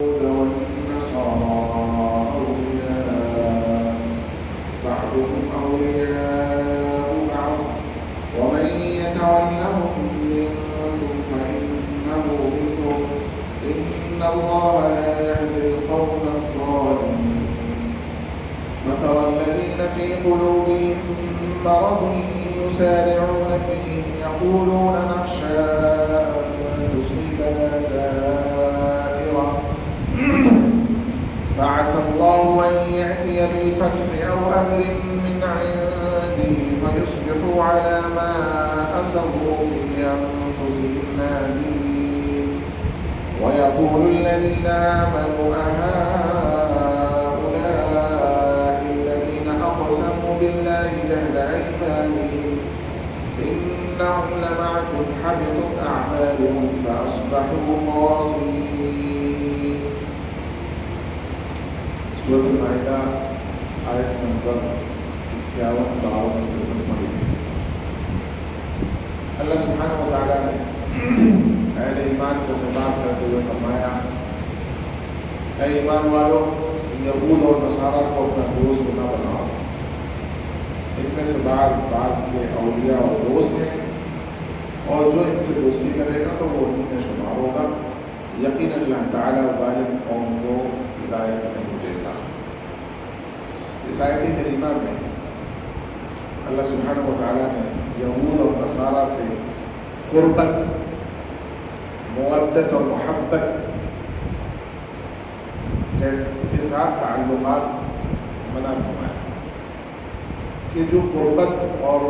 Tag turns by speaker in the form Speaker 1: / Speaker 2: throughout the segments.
Speaker 1: والنصارى أولياء بعضهم أولياء بعض ومن يتولهم منكم فإنه منهم إن الله لا يهدي القوم الظالمين فترى الذين في قلوبهم مرض يسارعون فيهم يقولون نخشى أن تصيبنا دائرة فعسى الله أن يأتي بالفتح أو أمر من عنده فيصبحوا على ما أسروا في أنفسهم نادمين ويقول الذين آمنوا أهؤلاء الذين أقسموا بالله جهد أيمانهم إنهم لمعكم حبطت أعمالهم فأصبحوا خاسرين. سورة المائدہ آیت نمبر 51-52 اللہ سبحانہ و تعالیٰ نے اہل ایمان کو خطاب کرتے ہوئے فرمایا، اے ایمان والو، یہود اور نصارہ کو اپنا دوست نہ بناؤ، ان میں سے بعض کے اولیاء اور دوست ہیں، اور جو ان سے دوستی کرے گا تو وہ انہیں میں شمار ہوگا، یقیناً اللہ تعالیٰ ظالم قوم کو ہدایت نہیں دیتا۔ اس آیت کریمہ میں اللہ سبحانہ و تعالیٰ نے یہود اور نصارہ سے قربت، مودت اور محبت کے ساتھ تعلقات منع فرمایا کہ جو قربت اور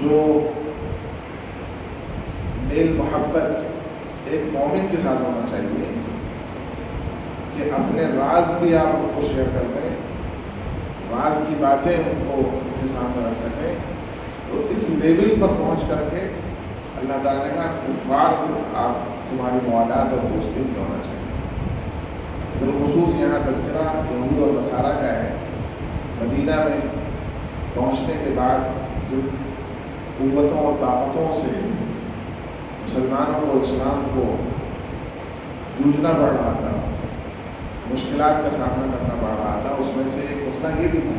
Speaker 1: جو میل محبت ایک مومن کے ساتھ ہونا چاہیے کہ اپنے راز بھی آپ ان کو شیئر کر دیں، راز کی باتیں ان کو ان کے سامنے رکھ سکیں، تو اس لیول پر پہنچ کر کے اللہ تعالیٰ نے کہا کفار سے آپ تمہاری موالات اور دوستی نہیں ہونا چاہیے۔ بالخصوص یہاں تذکرہ یہود اور نصارہ کا ہے۔ مدینہ میں پہنچنے کے بعد جن قوتوں اور طاقتوں سے مسلمانوں کو اسلام کو جوجھنا پڑ رہا تھا، مشکلات کا سامنا کرنا پڑ رہا تھا، اس میں سے ایک مسئلہ یہ بھی تھا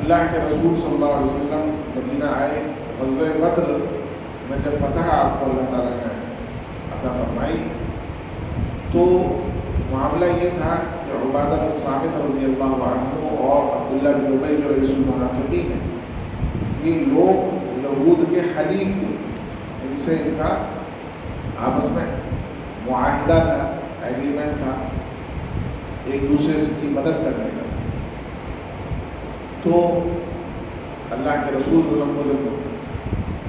Speaker 1: اللہ کے رسول صلی اللہ علیہ وسلم مدینہ آئے، غزوہ بدر میں جب فتح آپ کو اللہ تعالیٰ نے عطا فرمائی تو معاملہ یہ تھا کہ عبادہ بن صامت رضی اللہ عنہ اور عبداللہ بن ابی جو رئیس المنافقین ہیں، یہ لوگ یہود کے حلیف تھے، ان سے ان کا آپس میں معاہدہ تھا، ایگریمنٹ تھا ایک دوسرے کی مدد کرنے کا۔ تو اللہ کے رسول صلی اللہ علیہ وسلم کو جب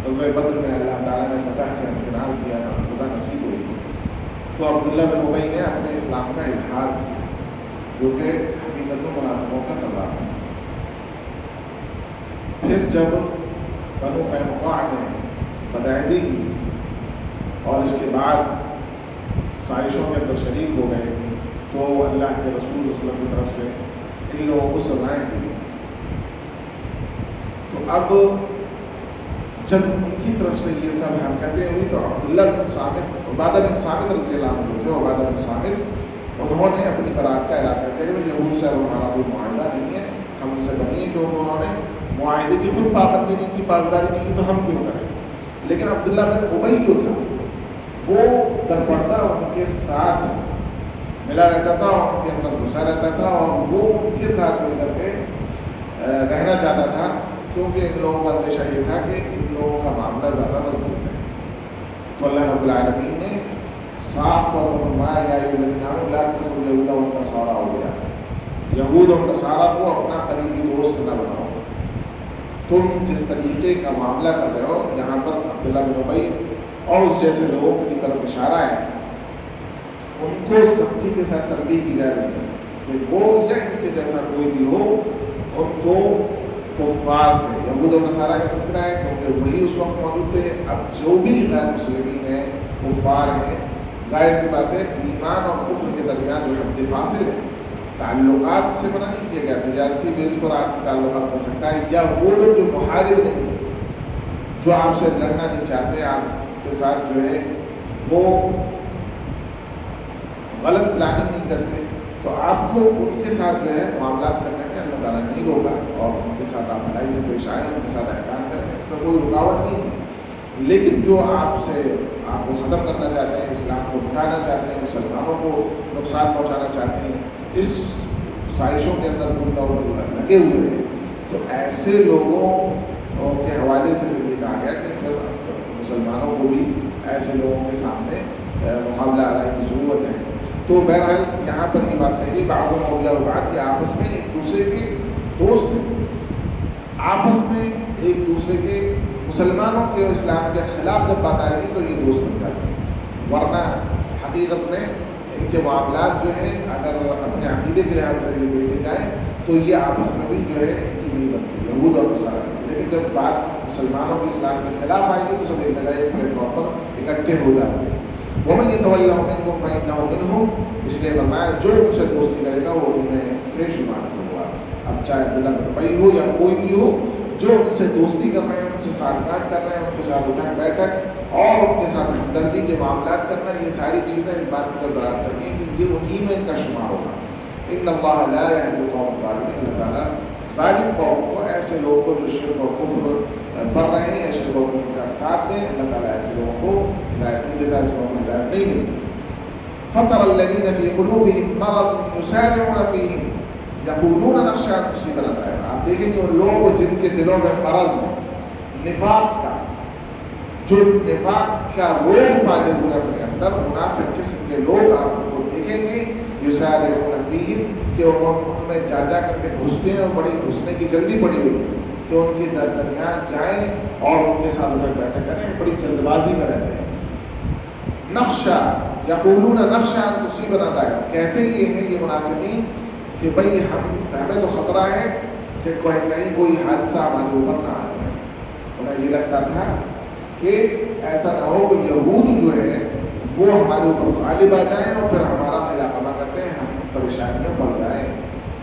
Speaker 1: غزوہ بدر میں اللہ تعالیٰ نے فتح سے امکنار کیا، فتح نصیب ہوئی، تو عبداللہ بن ابی نے اپنے اسلام کا اظہار کیا، جو کہ حقیقت میں منافقوں کا سبب ہے۔ پھر جب بنو قینقاع نے بدعہدی کی اور اس کے بعد سازشوں کے اندر شریک ہو گئے تو اللہ کے رسول صلی اللہ علیہ وسلم کی طرف سے ان لوگوں کو سزائیں دی۔ تو اب جب ان کی طرف سے یہ سب حرکتیں ہوئی تو عبداللہ بن صامت، عبادہ بن صامت رضی اللہ عنہ جو تھے، عبادہ بن صامت، انہوں نے اپنی برات کا اعلان کرتے ہوئے یہود سے ہمارا کوئی معاہدہ نہیں ہے، ہم ان سے بنی ہے، کیونکہ انہوں نے معاہدے کی خود پابندی نہیں کی، پاسداری نہیں کی، تو ہم کیوں کریں۔ لیکن عبداللہ بن ابی جو تھا وہ درپردہ ان کے ساتھ ملا رہتا تھا، اور ان کے اندر گھسا رہتا تھا، اور وہ ان کے ساتھ مل کر کے رہنا چاہتا تھا، کیونکہ ان لوگوں کا اندیشہ یہ تھا کہ ان لوگوں کا معاملہ زیادہ مضبوط ہے۔ تو اللہ رب العالمین نے صاف طور پر فرمایا یا ایھا الذین آمنوا لا تتخذوا اليہود والنصارى اولیاء، یہود اور نصارہ کو اپنا قریبی دوست نہ بناؤ۔ تم جس طریقے کا معاملہ کر رہے ہو، یہاں پر عبداللہ بن ابی اور اس جیسے لوگوں کی طرف اشارہ ہے، ان کو سختی کے ساتھ تنبیہ کی جا رہی ہے کہ وہ یا ان کے جیسا کوئی بھی ہو ان کو کفار سے، یہود اور نصارہ کا تذکرہ ہے کیونکہ وہی اس وقت موجود تھے۔ اب جو بھی غیر مسلمین ہیں، کفار ہیں، ظاہر سی بات ہے ایمان اور کفر کے درمیان جو حد فاصل ہے، تعلقات سے منع نہیں کیا گیا، تجارتی بیس پر آپ تعلقات کر سکتا ہے، یا وہ لوگ جو محارب نہیں ہیں، جو آپ سے لڑنا نہیں چاہتے، آپ کے ساتھ جو ہے وہ غلط پلاننگ نہیں کرتے، تو آپ کو ان کے ساتھ جو ہے معاملات کرنے میں اللہ تعالیٰ نہیں روکا، اور ان کے ساتھ آپ بھلائی سے پیش آئیں، ان کے ساتھ احسان کریں، اس میں کوئی رکاوٹ نہیں ہے۔ لیکن جو آپ کو ختم کرنا چاہتے ہیں، اسلام کو مٹانا چاہتے ہیں، مسلمانوں کو نقصان پہنچانا چاہتے ہیں، اس سازشوں کے اندر پوری طور پر لگے ہوئے ہیں، تو ایسے لوگوں کے حوالے سے پھر یہ کہا گیا کہ پھر مسلمانوں کو بھی ایسے لوگوں کے سامنے مقابلہ آرائی کی ضرورت ہے۔ تو بہرحال یہاں پر یہ بات کہی، بعض اولیاء بعض کہ آپس میں ایک دوسرے کے دوست ہیں، آپس میں ایک دوسرے کے مسلمانوں کے اسلام کے خلاف جب بات آئے گی تو یہ دوست بن جاتے ہیں، ورنہ حقیقت میں ان کے معاملات جو ہیں اگر اپنے عقیدے کے لحاظ سے یہ دیکھے جائیں تو یہ آپس میں بھی جو ہے ان کی نہیں بنتی، یہود اور نصارہ۔ لیکن جب بات مسلمانوں کے اسلام کے خلاف آئے گی تو سب ایک جگہ ایک پلیٹ فارم پر اکٹھے ہو جاتے ہیں۔ وَمَن يَتَوَلَّهُم مِّنكُمْ فَإِنَّهُ مِنْهُمْ، اس لیے فرمایا جو ان سے دوستی کرے گا وہ ان میں سے شمار ہوگا۔ اب چاہے عبداللہ بن ابی ہو یا کوئی بھی ہو، جو ان سے دوستی کر رہے ہیں، ان سے سانٹھ کر رہے ہیں، ان کے ساتھ اٹھک بیٹھک اور ان کے ساتھ ہمدردی کے معاملات کرنا، یہ ساری چیزیں اس بات کی طرف دلالت کرتی ہیں کہ یہ انہی میں ان کا شمار ہوگا۔ ان اللہ لا يهدي القوم الظالمین، اللہ تعالیٰ ظالم قوم کو، ایسے لوگوں کو جو شرک اور کفر پڑھ رہے ہیں یا شرک اور کفر کا ساتھ دیں، اللہ تعالیٰ ایسے لوگوں کو ہدایت نہیں دیتا، ایسے لوگوں کو ہدایت نہیں ملتی۔ فَتَرَى الَّذِينَ فِي قُلُوبِهِم مَّرَضٌ يُسَارِعُونَ فِيهِمْ يَقُولُونَ نَخْشَىٰ أَن تُصِيبَنَا دَائِرَةٌ، آپ دیکھیں گے ان لوگوں کو جن کے دلوں میں مرض ہے، نفاق کا، جو نفاق کا روگ پالے ہوئے اپنے اندر، منافق قسم کے لوگ آپ ان کو دیکھیں گے، یسارعون فیہم، کہ ان میں جا کر کے گھستے ہیں، اور بڑی گھسنے کی جلدی پڑی ہوئی ہے کہ ان کے درمیان جائیں اور ان کے ساتھ اٹھک بیٹھک کریں، بڑی جلد بازی میں رہتے ہیں۔ نخشا یقولون نخشا ان تصیبنا دائرہ، کہتے یہ ہیں یہ منافقین کہ بھئی ہمیں تو خطرہ ہے کہ کہیں کوئی حادثہ ہمارے اوپر نہ آ جائے۔ انہیں یہ لگتا تھا کہ ایسا نہ ہو کہ یہود جو ہے وہ ہمارے اوپر غالب آ جائیں اور پھر ہمارا قلعہ قمع کرتے ہیں، ہم پریشانی میں پڑ جائیں۔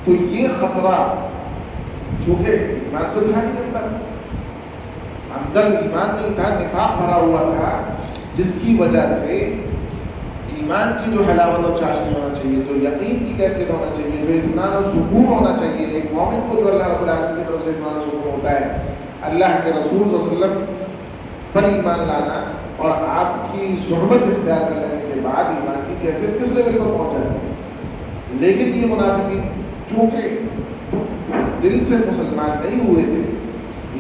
Speaker 1: تو یہ خطرہ چونکہ ایمان تو تھا نہیں، اندر ایمان نہیں تھا، نفاق بھرا ہوا تھا، جس کی وجہ سے ایمان کی جو حلاوت اور چاشنی ہونا چاہیے، جو یقین کی کیفیت ہونا چاہیے، جو اطمینان و سکون ہونا چاہیے، ایک مومن کو جو اللہ رب العالمین کی طرف سے اطمینان و سکون ہوتا ہے، اللہ کے رسول صلی اللہ علیہ وسلم پر ایمان لانا اور آپ کی صحبت اختیار کر لینے کے بعد ایمان کی کیفیت کس لیول پر پہنچ جاتی ہے۔ لیکن یہ منافقین چونکہ دل سے مسلمان نہیں ہوئے تھے،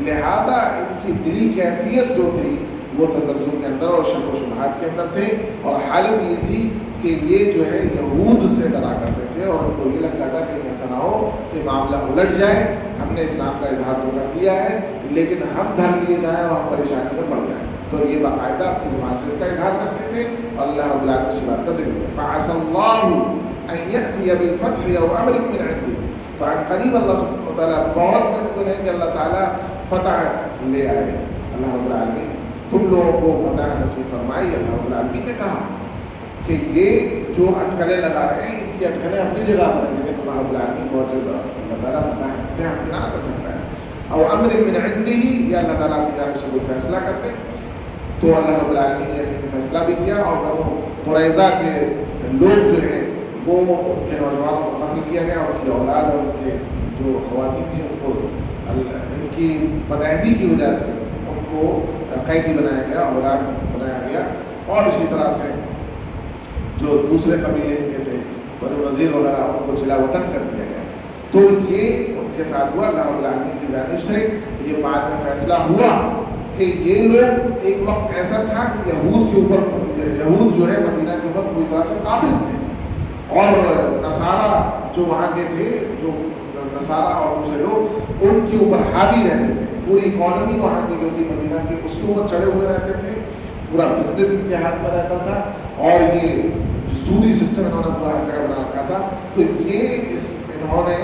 Speaker 1: لہذا ان کی دلی کیفیت جو تھی وہ تزلزل کے اندر اور شک و شبہات کے اندر تھے، اور حالت یہ تھی کہ یہ جو ہے یہود سے ڈرا کرتے تھے، اور ان کو یہ لگتا تھا کہ ایسا نہ ہو کہ معاملہ الٹ جائے، ہم نے اسلام کا اظہار تو کر دیا ہے لیکن ہم دھر لیے جائیں اور ہم پریشانی میں پڑ جائیں۔ تو یہ باقاعدہ اپنی زبان سے اس کا اظہار کرتے تھے، اور اللہ رب العالمین اس بات کا ذکر ہے، فَعَسَى اللَّهُ أَن يَأْتِيَ بِالْفَتْحِ أَوْ أَمْرٍ مِّنْ عِندِهِ، تو عن قریب اللہ سبحانہ وتعالیٰ بہت ممکن ہے کہ اللہ تعالیٰ فتح لے آئے، اللہ رب العالمین تم لوگوں کو فتح نصیب فرمائی۔ اللہ رب العالمین نے کہا کہ یہ جو اٹکلیں لگا رہے ہیں ان کی اٹکلیں اپنی جگہ پر ہیں، لیکن اللہ رب العالمین بہت جلد اللہ تعالیٰ فتح سے ہمکنار کر سکتا ہے۔ اور امر من عنده، یا اللہ تعالیٰ اپنی جانب سے کوئی فیصلہ کرتے، تو اللہ رب العالمین نے فیصلہ بھی کیا، اور بنو قریظہ کے لوگ جو ہیں وہ ان کے نوجوانوں کو قتل کیا گیا، ان کی اولاد اور ان کے جو خواتین تھیں ان کو ان کی بدعہدی کی وجہ سے ان کو قیدی بنایا گیا، غلام بنایا گیا، اور اسی طرح سے جو دوسرے قبیلے کے تھے بنو نذیر وغیرہ ان کو جلا وطن کر دیا گیا۔ تو یہ ان کے ساتھ ہوا، اللہ رب العالمین کی جانب سے یہ بعد میں فیصلہ ہوا کہ یہ لوگ ایک وقت ایسا تھا کہ یہود کے اوپر، یہود جو ہے مدینہ کے اوپر پوری طرح سے قابض تھے، اور نصارہ جو وہاں کے تھے، جو نصارہ اور دوسرے لوگ ان کے اوپر حاوی رہتے تھے، پوری اکانومی وہاں کی جو تھی مدینہ کی اس کے اوپر چڑھے ہوئے رہتے تھے، پورا بزنس ان کے ہاتھ میں رہتا تھا، اور یہ سودی سسٹم انہوں نے پورا ہر جگہ بنا رکھا تھا۔ تو یہ انہوں نے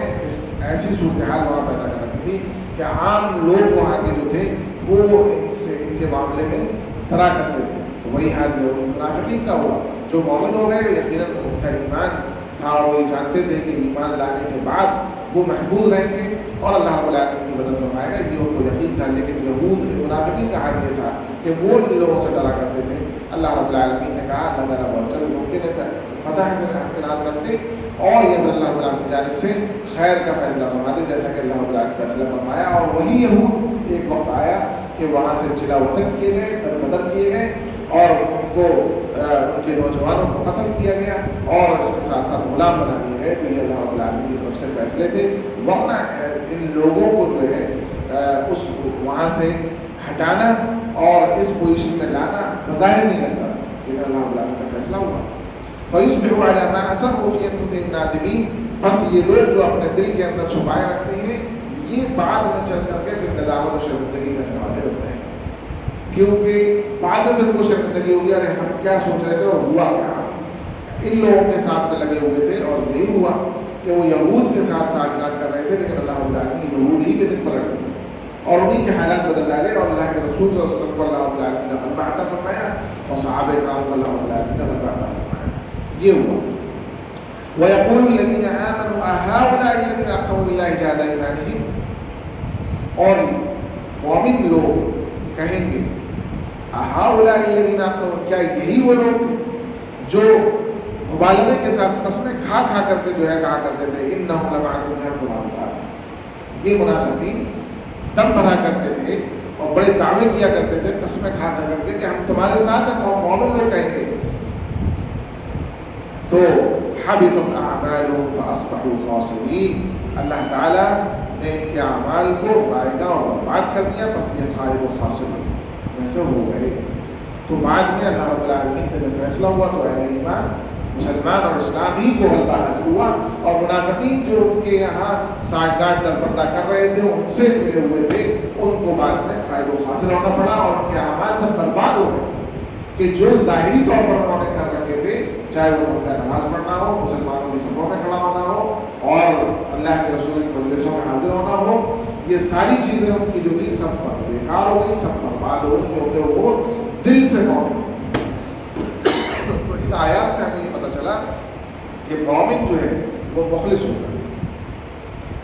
Speaker 1: ایسی صورتحال وہاں پیدا کر رکھی تھی کہ عام لوگ وہاں کے جو تھے وہ ان کے معاملے میں ڈرا کرتے تھے۔ تو وہی حال جو منافقین کا ہوا، جو مومن ہو گئے یقیناً ان کا ایمان تھا، اور وہ یہ جانتے تھے کہ ایمان لانے کے بعد وہ محفوظ رہیں گے، اور اللہ رب العالمین کی بدل فرمائے گا، یہ ان کو یقین تھا. لیکن یہود منافقین کا حال یہ تھا کہ وہ ان لوگوں سے ڈرا کرتے تھے. اللہ رب العالمین نے کہا اللہ تعالیٰ بہت جلد ممکن ہے فتح سے امکنان کرتے اور یہ اللہ رب العالمین کی جانب سے خیر کا فیصلہ فرما دے جیسا کہ اللہ رب العالمین نے فیصلہ فرمایا. اور وہی یہود ایک وقت آیا کہ وہاں سے جلا وطن کیے گئے، در بدر کیے گئے اور ان کو ان کے نوجوانوں کو قتل کیا گیا اور اس کے ساتھ ساتھ غلام بنا دیے گئے. تو یہ اللہ رب العالمین کی طرف سے فیصلے تھے. ورنہ ان لوگوں کو جو ہے اس وہاں سے ہٹانا اور اس پوزیشن میں لانا بظاہر نہیں لگتا، لیکن اللہ رب العالمین کا فیصلہ ہوا. فَيُصْبِحُوا عَلَىٰ مَا أَسَرُّوا فِي أَنفُسِهِمْ نَادِمِينَ. بس یہ لوگ جو اپنے دل کے اندر چھپائے رکھتے ہیں یہ بعد میں چل کر کے پھر ندامت و شرمندگی کرنے والے ہوتے ہیں، کیونکہ بعد میں پھر وہ شرمندگی ہوگی ارے ہم کیا سوچ رہے تھے اور ہوا کیا. ان لوگوں کے ساتھ میں لگے ہوئے تھے اور یہی ہوا کہ وہ یہود کے ساتھ ساٹھ گاٹھ کر رہے تھے، لیکن اللہ رب العالمین نے یہود ہی کے دل پلٹ دیے اور انہیں کے حالات بدل ڈالے اور اللہ کے رسول صلی اللہ علیہ وسلم کو اللہ رب العالمین نے غلبہ عطا فرمایا اور صحابہ کرام کو اللہ رب العالمین نے غلبہ عطا فرمایا. یہ ہوا. وَيَقُولُ الَّذِينَ آمَنُوا أَهَٰؤُلَاءِ الَّذِينَ أَقْسَمُوا بِاللَّهِ جَهْدَ أَيْمَانِهِمْ. اور مومن لوگ کہیں گے أَهَٰؤُلَاءِ الَّذِينَ أَقْسَمُوا، کیا یہی وہ لوگ جو مبالغے کے ساتھ قسمیں کھا کھا کر کے جو ہے کہا کرتے تھے إِنَّهُمْ لَمَعَكُمْ، ہم تمہارے ساتھ ہیں. یہ منافقین دم بھرا کرتے تھے اور بڑے دعوے کیا کرتے تھے قسمیں کھا کر کے کہ ہم تمہارے ساتھ ہیں. اور مومن لوگ کہیں گے تو حبطت اعمالهم فاصبحوا خاسرین، اللہ تعالیٰ نے ان کے اعمال کو رائگاں اور برباد کر دیا، بس یہ خائب و خاسر ویسے ہو گئے. تو بعد میں اللہ رب العالمین کا جب فیصلہ ہوا تو اہل ایمان مسلمان اور اسلام ہی کو غلبہ حاصل ہوا اور منافقین جو ان کے یہاں ساٹھ گاٹھ در پردہ کر رہے تھے ان سے جڑے ہوئے تھے ان کو بعد میں خائب و خاسر ہونا پڑا اور ان کے اعمال سب برباد ہو گئے کہ جو ظاہری طور پر انہوں نے کر رکھے تھے، چاہے وہ ان کا نماز پڑھنا ہو، مسلمانوں کی صفوں میں کھڑا ہونا ہو اور اللہ کے رسول کی مجلسوں میں حاضر ہونا ہو، یہ ساری چیزیں ان کی جو تھی سب پر بیکار ہو گئی، سب برباد ہو گئی کیونکہ وہ دل سے مومن. تو ان آیات سے ہمیں یہ پتہ چلا کہ مومن جو ہے وہ مخلص ہوگا،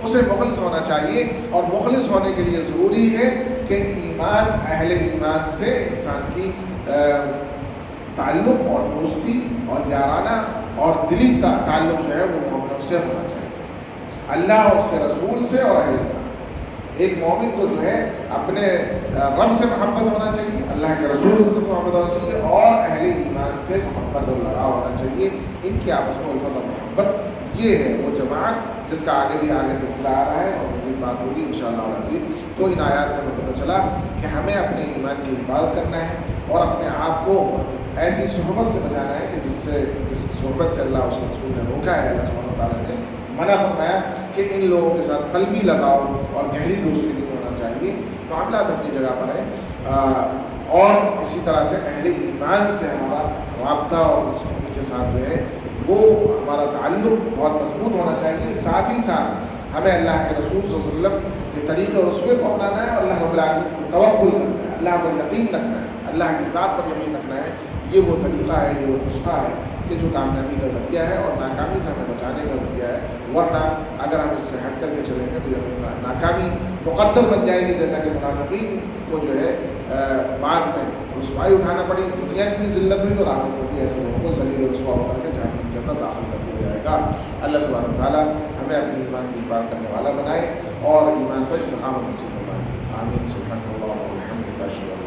Speaker 1: اسے مخلص ہونا چاہیے اور مخلص ہونے کے لیے ضروری ہے کہ ایمان اہل ایمان سے انسان کی تعلق اور دوستی اور یارانہ اور دلی تعلق جو ہے وہ مومنوں سے ہونا چاہیے، اللہ اور اس کے رسول سے اور اہل ایمان سے. ایک مومن کو جو ہے اپنے رب سے محبت ہونا چاہیے، اللہ کے رسول سے محبت ہونا چاہیے اور اہل ایمان سے محبت اور لگاؤ ہونا چاہیے. ان کی آپس میں الفت اور محبت، یہ ہے وہ جماعت جس کا آگے تذکرہ آ رہا ہے اور مزید بات ہوگی انشاءاللہ العزیز. تو ان آیات سے ہمیں پتہ چلا کہ ہمیں اپنے ایمان کی حفاظت کرنا ہے اور اپنے آپ کو ایسی صحبت سے بچانا ہے کہ جس صحبت سے اللہ اس کے رسول نے روکا ہے، اللہ سبحانہ وتعالیٰ نے منع فرمایا کہ ان لوگوں کے ساتھ قلبی لگاؤ اور گہری دوستی نہیں ہونا چاہیے. معاملات اپنی جگہ پر ہیں اور اسی طرح سے اہل ایمان سے ہمارا رابطہ اور ان کے ساتھ جو ہے وہ ہمارا تعلق بہت مضبوط ہونا چاہیے. ساتھ ہی ساتھ ہمیں اللہ کے رسول صلی اللہ علیہ وسلم کے طریقے اور رسوے کو اپنانا ہے اور اللہ رب العالمین کو توکل کرنا ہے، اللہ پر یقین رکھنا ہے، اللہ کی ذات پر یقین رکھنا ہے. یہ وہ طریقہ ہے، یہ وہ نسخہ ہے کہ جو کامیابی کا ذریعہ ہے اور ناکامی سے ہمیں بچانے کا ذریعہ ہے. ورنہ اگر ہم اس سے ہٹ کر کے چلیں گے تو یہ ناکامی مقدر بن جائے گی، جیسا کہ منافقین کو جو ہے بعد میں رسوائی اٹھانا پڑی، دنیا کی بھی ذلت ہوئی اور آخرت کو بھی ایسے لوگوں کو ذلیل و رسوا ہو کر کے جہنم کے اندر داخل کر دیا جائے گا. اللہ سبحانہ وتعالیٰ ہمیں اپنی ایمان کی حفاظت کرنے والا بنائے اور ایمان پر استقامت نصیب فرمائے. آمین. سبحان اللہ و بحمدہ.